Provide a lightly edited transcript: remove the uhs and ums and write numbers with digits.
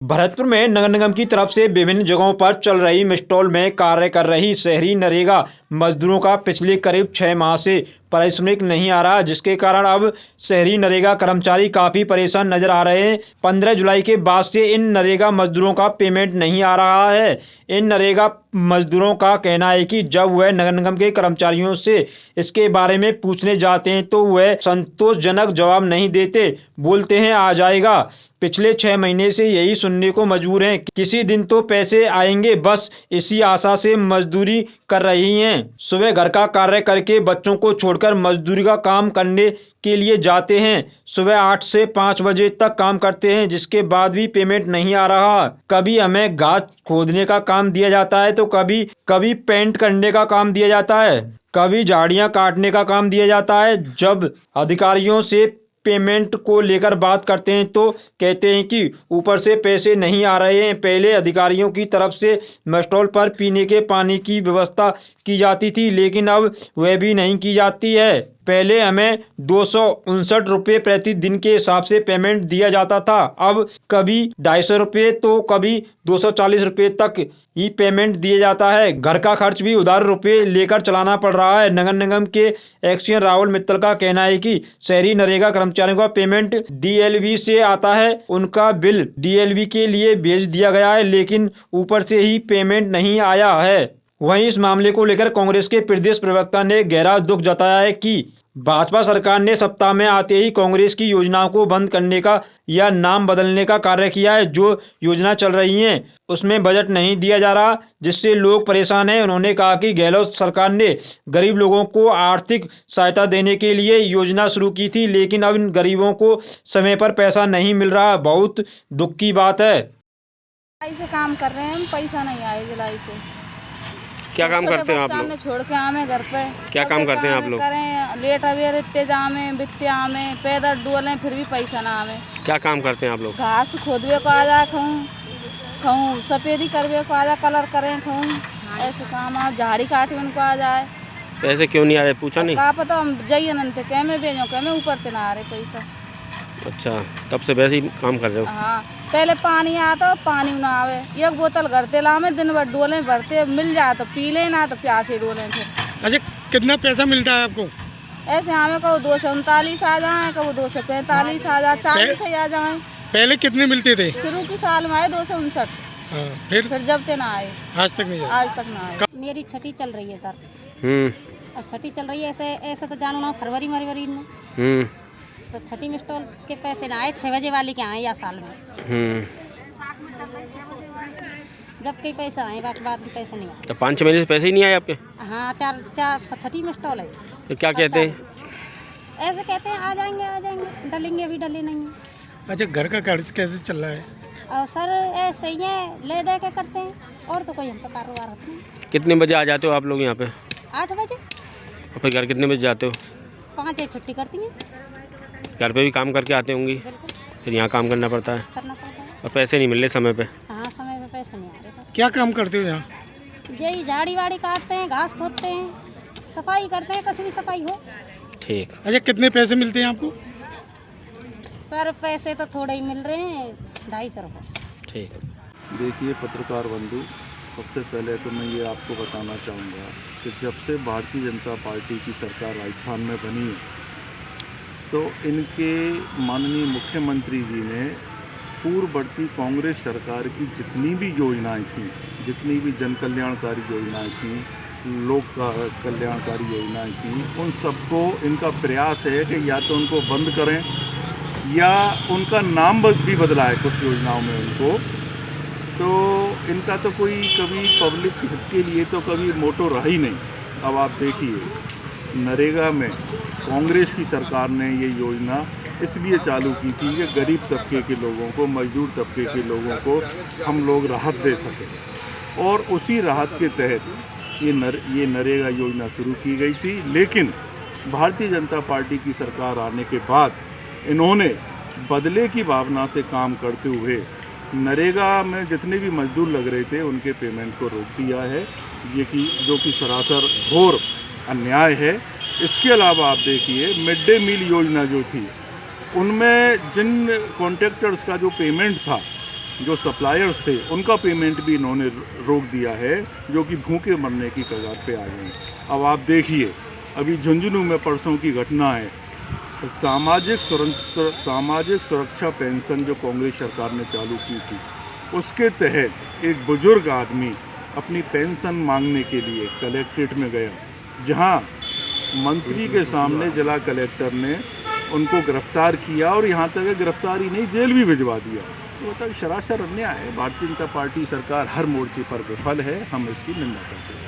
भरतपुर में नगर निगम की तरफ से विभिन्न जगहों पर चल रही मिस्टॉल में कार्य कर रही शहरी नरेगा मजदूरों का पिछले करीब 6 माह से पारिश्रमिक नहीं आ रहा, जिसके कारण अब शहरी नरेगा कर्मचारी काफी परेशान नजर आ रहे हैं। 15 जुलाई के बाद से इन नरेगा मजदूरों का पेमेंट नहीं आ रहा है। इन नरेगा मजदूरों का कहना है कि जब वह नगर निगम के कर्मचारियों से इसके बारे में पूछने जाते हैं तो वह संतोषजनक जवाब नहीं देते, बोलते हैं आ जाएगा। पिछले 6 महीने से यही सुनने को मजबूर हैं, किसी दिन तो पैसे आएंगे, बस इसी आशा से मजदूरी कर रही हैं। सुबह घर का कार्य करके बच्चों को छोड़कर मजदूरी का काम करने के लिए जाते हैं। सुबह 8 से 5 बजे तक काम करते हैं, जिसके बाद भी पेमेंट नहीं आ रहा। कभी हमें घास खोदने का काम दिया जाता है तो कभी पेंट करने का काम दिया जाता है, कभी झाड़ियां काटने का काम दिया जाता है। जब अधिकारियों से पेमेंट को लेकर बात करते हैं तो कहते हैं कि ऊपर से पैसे नहीं आ रहे हैं। पहले अधिकारियों की तरफ से मेस्टॉल पर पीने के पानी की व्यवस्था की जाती थी, लेकिन अब वह भी नहीं की जाती है। पहले हमें 259 रुपये प्रति दिन के हिसाब से पेमेंट दिया जाता था, अब कभी 250 रुपये तो कभी 240 रुपये तक ही पेमेंट दिया जाता है। घर का खर्च भी उधार रुपये लेकर चलाना पड़ रहा है। नगर निगम के एक्सियन राहुल मित्तल का कहना है कि शहरी नरेगा कर्मचारियों का पेमेंट डीएलवी से आता है, उनका बिल डीएलवी के लिए भेज दिया गया है, लेकिन ऊपर से ही पेमेंट नहीं आया है। वहीं इस मामले को लेकर कांग्रेस के प्रदेश प्रवक्ता ने गहरा दुख जताया है कि भाजपा सरकार ने सत्ता में आते ही कांग्रेस की योजनाओं को बंद करने का या नाम बदलने का कार्य किया है। जो योजना चल रही हैं उसमें बजट नहीं दिया जा रहा, जिससे लोग परेशान हैं। उन्होंने कहा कि गहलोत सरकार ने गरीब लोगों को आर्थिक सहायता देने के लिए योजना शुरू की थी, लेकिन अब इन गरीबों को समय पर पैसा नहीं मिल रहा। बहुत दुख की बात है। जुलाई से काम कर रहे हैं, पैसा नहीं आया जुलाई से। क्या काम करते हैं आप लोग? छोड़ के आमे घर पे क्या काम करते हैं आप लोग? करें लेट अवेयर इतने जामे बित्ते आमे पैदल डोले फिर भी पैसा ना आवे। क्या काम करते हैं आप लोग? घास खोदवे को आ जाए, खाऊं सफेदी करवे को आ जाए, कलर करें खाऊं, ऐसे काम आ झाड़ी काटवे को आ जाए। पैसे क्यों नहीं आ रहे, पूछा नहीं? का पता हम जाइए नंते कह में भेजो कह में ऊपर ते ना आ रहे पैसा। अच्छा, तब से वैसे ही काम कर रहे हो? हाँ, पहले पानी आता पानी ना आवे, एक बोतल घर ते लावे, दिन भर डोले भरते, मिल जाए तो पी ले, ना तो प्यासे डोले थे। अच्छा, कितना पैसा मिलता है आपको? ऐसे हमें कहो 239 आ जाए, कहो 245 आ जाए, 40 आ जाए। पहले कितने मिलते थे? शुरू की साल में आए 259। फिर जब ते ना आए, आज तक नहीं आए। आज तक ना आए। मेरी छठी चल रही है सर। अब छठी चल रही है, ऐसे तो जानू ना फरवरी में तो छठी में स्टॉल के पैसे ना आए, 6 बजे वाली के आए या साल में। जब कई पैसा आए बाकी बाद में पैसे नहीं आए। तो 5-6 महीने से पैसे ही नहीं आए आपके? हाँ, चार छठी में स्टॉल है। तो क्या कहते हैं? ऐसे कहते हैं आ जाएंगे, डलेंगे, अभी डले नहीं हैं। अच्छा, घर का कर्ज कैसे चल रहा है? और सर ऐसे ही है, ले दे के करते हैं, और तो कोई हमका कारोबार होता नहीं। कितने बजे आ जाते हो आप लोग यहाँ पे? 8 बजे। और फिर घर कितने बजे जाते हो? 5 बजे छुट्टी करती हैं। घर पे भी काम करके आते होंगी, फिर यहाँ काम करना पड़ता है करना पड़ता है। और पैसे नहीं मिल रहे समय पे? हाँ, समय पे पैसे नहीं आ रहे सर। क्या काम करते हो यहाँ? यही झाड़ी वाड़ी काटते हैं, घास खोदते हैं, सफाई करते हैं, कुछ भी सफाई हो। ठीक। अच्छा, कितने पैसे मिलते हैं आपको? सर पैसे तो थोड़े ही मिल रहे हैं, 250 रुपये। ठीक। देखिए पत्रकार बंधु, सबसे पहले तो मैं ये आपको बताना चाहूँगा कि जब से भारतीय जनता पार्टी की सरकार राजस्थान में बनी है तो इनके माननीय मुख्यमंत्री जी ने पूर्ववर्ती कांग्रेस सरकार की जितनी भी योजनाएं थी, जितनी भी जन कल्याणकारी योजनाएं थी, लोक कल्याणकारी योजनाएं थी, उन सबको इनका प्रयास है कि या तो उनको बंद करें या उनका नाम भी बदला है कुछ योजनाओं में उनको। तो इनका तो कोई कभी पब्लिक हित के लिए तो कभी मोटो रहा ही नहीं। अब आप देखिए, नरेगा में कांग्रेस की सरकार ने ये योजना इसलिए चालू की थी कि गरीब तबके के लोगों को, मजदूर तबके के लोगों को हम लोग राहत दे सकें, और उसी राहत के तहत ये नरेगा योजना शुरू की गई थी। लेकिन भारतीय जनता पार्टी की सरकार आने के बाद इन्होंने बदले की भावना से काम करते हुए नरेगा में जितने भी मजदूर लग रहे थे उनके पेमेंट को रोक दिया है, जो कि सरासर घोर अन्याय है। इसके अलावा आप देखिए, मिड डे मील योजना जो थी उनमें जिन कॉन्ट्रैक्टर्स का जो पेमेंट था जो सप्लायर्स थे उनका पेमेंट भी इन्होंने रोक दिया है, जो कि भूखे मरने की कगार पे आ गए हैं। अब आप देखिए, अभी झुंझुनू में परसों की घटना है, सामाजिक सुरक्षा पेंशन जो कांग्रेस सरकार ने चालू की थी, उसके तहत एक बुजुर्ग आदमी अपनी पेंशन मांगने के लिए कलेक्ट्रेट में गया, जहां मंत्री के सामने जिला कलेक्टर ने उनको गिरफ्तार किया और यहां तक गिरफ्तारी नहीं, जेल भी भिजवा दिया। तो मतलब सरासर अन्याय है। भारतीय जनता पार्टी सरकार हर मोर्चे पर विफल है, हम इसकी निंदा करते हैं।